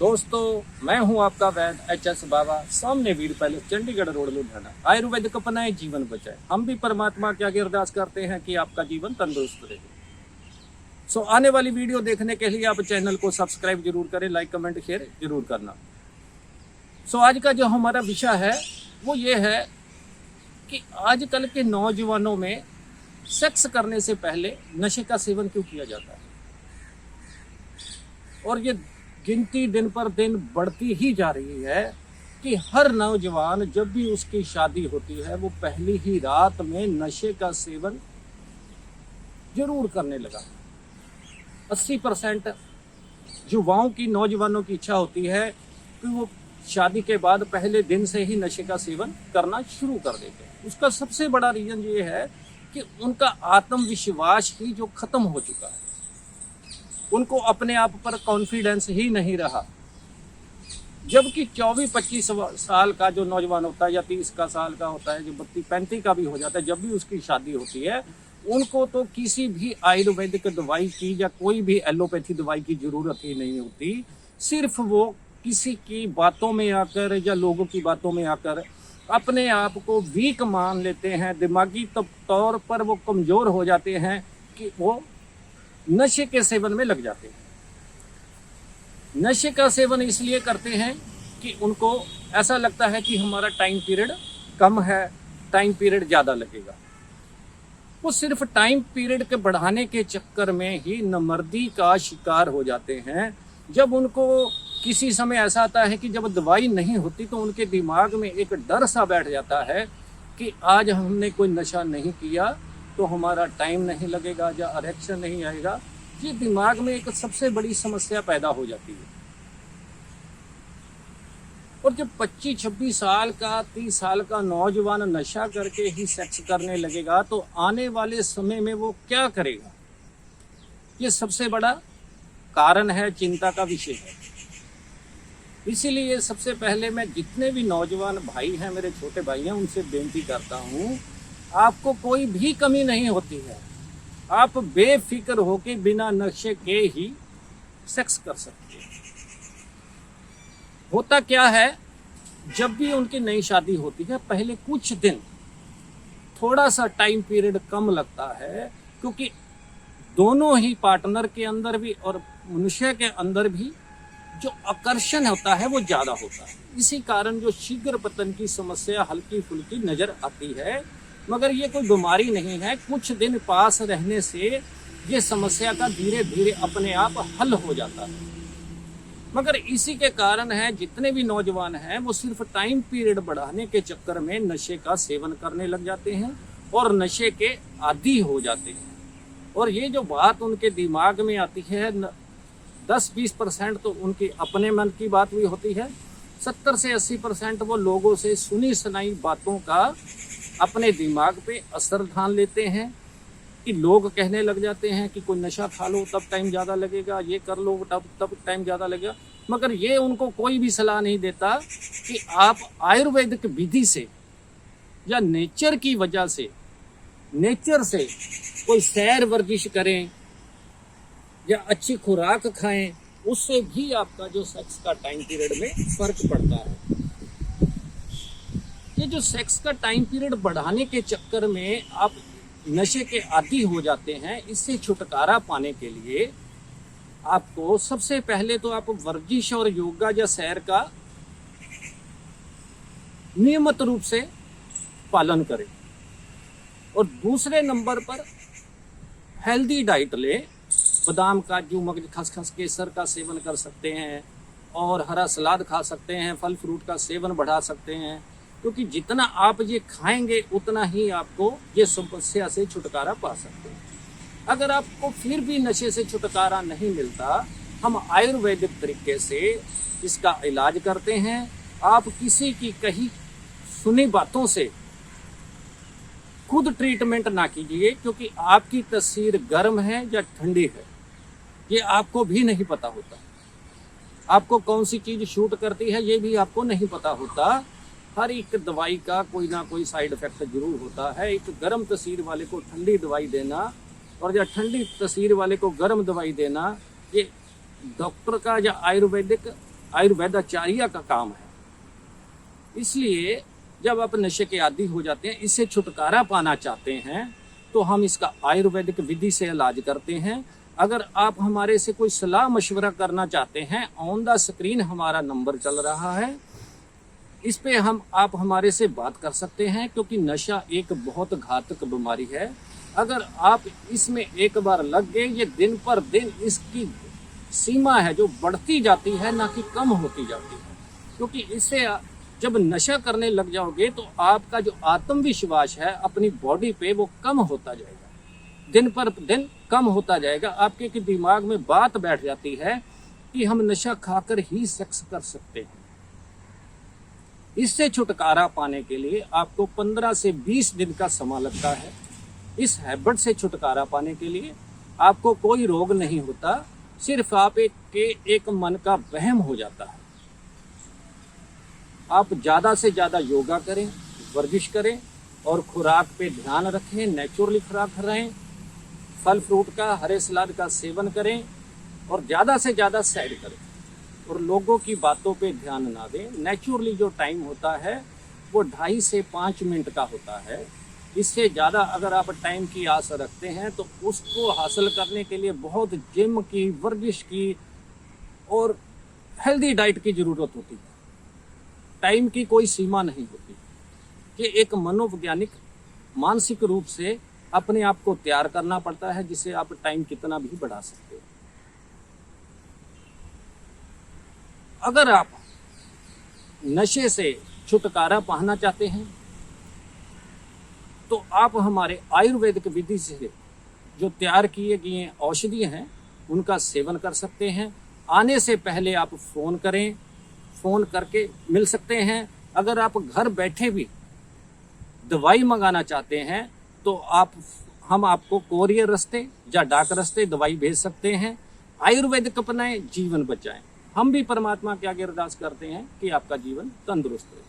दोस्तों मैं हूं आपका वैद्य एच.एस. बाबा। सामने वीर पैलेस, चंडीगढ़ रोड, लुधियाना। आयुर्वेदिक अपनाएं, जीवन बचाएं। हम भी परमात्मा के आगे अरदास करते हैं कि आपका जीवन तंदुरुस्त रहे। आने वाली वीडियो देखने के लिए आप चैनल को सब्सक्राइब जरूर करें, लाइक कमेंट शेयर जरूर करना। आज का जो हमारा विषय है वो ये है कि आजकल के नौजवानों में सेक्स करने से पहले नशे का सेवन क्यों किया जाता है, और ये गिनती दिन पर दिन बढ़ती ही जा रही है कि हर नौजवान जब भी उसकी शादी होती है वो पहली ही रात में नशे का सेवन जरूर करने लगा। 80% युवाओं की, नौजवानों की इच्छा होती है कि वो शादी के बाद पहले दिन से ही नशे का सेवन करना शुरू कर देते हैं। उसका सबसे बड़ा रीजन ये है कि उनका आत्मविश्वास ही जो खत्म हो चुका है, उनको अपने आप पर कॉन्फिडेंस ही नहीं रहा। जबकि 24-25 साल का जो नौजवान होता है या 30 का साल का होता है, जो 32-35 का भी हो जाता है, जब भी उसकी शादी होती है उनको तो किसी भी आयुर्वेदिक दवाई की या कोई भी एलोपैथी दवाई की जरूरत ही नहीं होती। सिर्फ वो किसी की बातों में आकर या लोगों की बातों में आकर अपने आप को वीक मान लेते हैं, दिमागी तौर पर वो कमजोर हो जाते हैं कि वो नशे के सेवन में लग जाते हैं। नशे का सेवन इसलिए करते हैं कि उनको ऐसा लगता है कि हमारा टाइम पीरियड कम है, टाइम पीरियड ज़्यादा लगेगा। वो सिर्फ टाइम पीरियड के बढ़ाने के चक्कर में ही नमर्दी का शिकार हो जाते हैं। जब उनको किसी समय ऐसा आता है कि जब दवाई नहीं होती तो उनके दिमाग में एक डर सा बैठ जाता है कि आज हमने कोई नशा नहीं किया तो हमारा टाइम नहीं लगेगा या इरेक्शन नहीं आएगा। ये दिमाग में एक सबसे बड़ी समस्या पैदा हो जाती है। और जब 25-26 साल का, 30 साल का नौजवान नशा करके ही सेक्स करने लगेगा तो आने वाले समय में वो क्या करेगा, ये सबसे बड़ा कारण है, चिंता का विषय है। इसीलिए सबसे पहले मैं जितने भी नौजवान भाई हैं, मेरे छोटे भाई हैं, उनसे बेनती करता हूँ, आपको कोई भी कमी नहीं होती है। आप बेफिक्र होकर बिना नशे के ही सेक्स कर सकते हैं। होता क्या है, जब भी उनकी नई शादी होती है पहले कुछ दिन थोड़ा सा टाइम पीरियड कम लगता है, क्योंकि दोनों ही पार्टनर के अंदर भी और मनुष्य के अंदर भी जो आकर्षण होता है वो ज्यादा होता है। इसी कारण जो शीघ्र पतन की समस्या हल्की फुल्की नजर आती है, मगर ये कोई बीमारी नहीं है। कुछ दिन पास रहने से ये समस्या का धीरे धीरे अपने आप हल हो जाता है। मगर इसी के कारण है जितने भी नौजवान हैं वो सिर्फ टाइम पीरियड बढ़ाने के चक्कर में नशे का सेवन करने लग जाते हैं और नशे के आदी हो जाते हैं। और ये जो बात उनके दिमाग में आती है, 10-20% तो उनकी अपने मन की बात भी होती है, 70 से 80% वो लोगों से सुनी सुनाई बातों का अपने दिमाग पे असर ढाल लेते हैं कि लोग कहने लग जाते हैं कि कोई नशा खा लो तब टाइम ज़्यादा लगेगा, ये कर लो तब टाइम ज़्यादा लगेगा। मगर ये उनको कोई भी सलाह नहीं देता कि आप आयुर्वेदिक विधि से या नेचर की वजह से, नेचर से कोई सैर वर्जिश करें या अच्छी खुराक खाएं, उससे भी आपका जो सेक्स का टाइम पीरियड में फर्क पड़ता है। ये जो सेक्स का टाइम पीरियड बढ़ाने के चक्कर में आप नशे के आदी हो जाते हैं, इससे छुटकारा पाने के लिए आपको सबसे पहले तो आप वर्जिश और योगा या सैर का नियमित रूप से पालन करें, और दूसरे नंबर पर हेल्दी डाइट लें। बादाम, काजू, मगज, खसखस, केसर का सेवन कर सकते हैं और हरा सलाद खा सकते हैं, फल फ्रूट का सेवन बढ़ा सकते हैं, क्योंकि जितना आप ये खाएंगे उतना ही आपको ये समस्या से छुटकारा पा सकते हैं। अगर आपको फिर भी नशे से छुटकारा नहीं मिलता, हम आयुर्वेदिक तरीके से इसका इलाज करते हैं। आप किसी की कही सुनी बातों से खुद ट्रीटमेंट ना कीजिए, क्योंकि आपकी तस्वीर गर्म है या ठंडी है ये आपको भी नहीं पता होता। आपको कौन सी चीज़ शूट करती है ये भी आपको नहीं पता होता। हर एक दवाई का कोई ना कोई साइड इफेक्ट जरूर होता है। एक गर्म तस्वीर वाले को ठंडी दवाई देना और या ठंडी तस्वीर वाले को गर्म दवाई देना, ये डॉक्टर का या आयुर्वेदिक आयुर्वेदाचार्य का काम है। इसलिए जब आप नशे के आदी हो जाते हैं, इससे छुटकारा पाना चाहते हैं, तो हम इसका आयुर्वेदिक विधि से इलाज करते हैं। अगर आप हमारे से कोई सलाह मशवरा करना चाहते हैं, ऑन द स्क्रीन हमारा नंबर चल रहा है, इस पे आप हमारे से बात कर सकते हैं। क्योंकि नशा एक बहुत घातक बीमारी है। अगर आप इसमें एक बार लग गए, ये दिन पर दिन इसकी सीमा है जो बढ़ती जाती है, ना कि कम होती जाती है। क्योंकि इससे जब नशा करने लग जाओगे तो आपका जो आत्मविश्वास है अपनी बॉडी पे वो कम होता जाएगा, दिन पर दिन कम होता जाएगा। आपके के दिमाग में बात बैठ जाती है कि हम नशा खाकर ही सेक्स कर सकते हैं। इससे छुटकारा पाने के लिए आपको 15 से 20 दिन का समय लगता है। इस हैबिट से छुटकारा पाने के लिए आपको कोई रोग नहीं होता, सिर्फ आप एक मन का वहम हो जाता है। आप ज़्यादा से ज़्यादा योगा करें, वर्जिश करें और खुराक पे ध्यान रखें, नेचुरली खुराक रहें, फल फ्रूट का, हरे सलाद का सेवन करें और ज़्यादा से ज़्यादा सैर करें और लोगों की बातों पे ध्यान ना दें। नेचुरली जो टाइम होता है वो 2.5 से 5 मिनट का होता है। इससे ज़्यादा अगर आप टाइम की आस रखते हैं तो उसको हासिल करने के लिए बहुत जिम की, वर्जिश की और हेल्दी डाइट की ज़रूरत होती है। टाइम की कोई सीमा नहीं होती कि एक मनोवैज्ञानिक मानसिक रूप से अपने आप को तैयार करना पड़ता है, जिससे आप टाइम कितना भी बढ़ा सकते हो। अगर आप नशे से छुटकारा पाना चाहते हैं तो आप हमारे आयुर्वेदिक विधि से जो तैयार किए गए औषधि हैं उनका सेवन कर सकते हैं। आने से पहले आप फ़ोन करें, फ़ोन करके मिल सकते हैं। अगर आप घर बैठे भी दवाई मंगाना चाहते हैं तो हम आपको कोरियर रास्ते या डाक रास्ते दवाई भेज सकते हैं। आयुर्वेदिक अपनाएं, जीवन बचाएं। हम भी परमात्मा के आगे अरदास करते हैं कि आपका जीवन तंदुरुस्त रहे।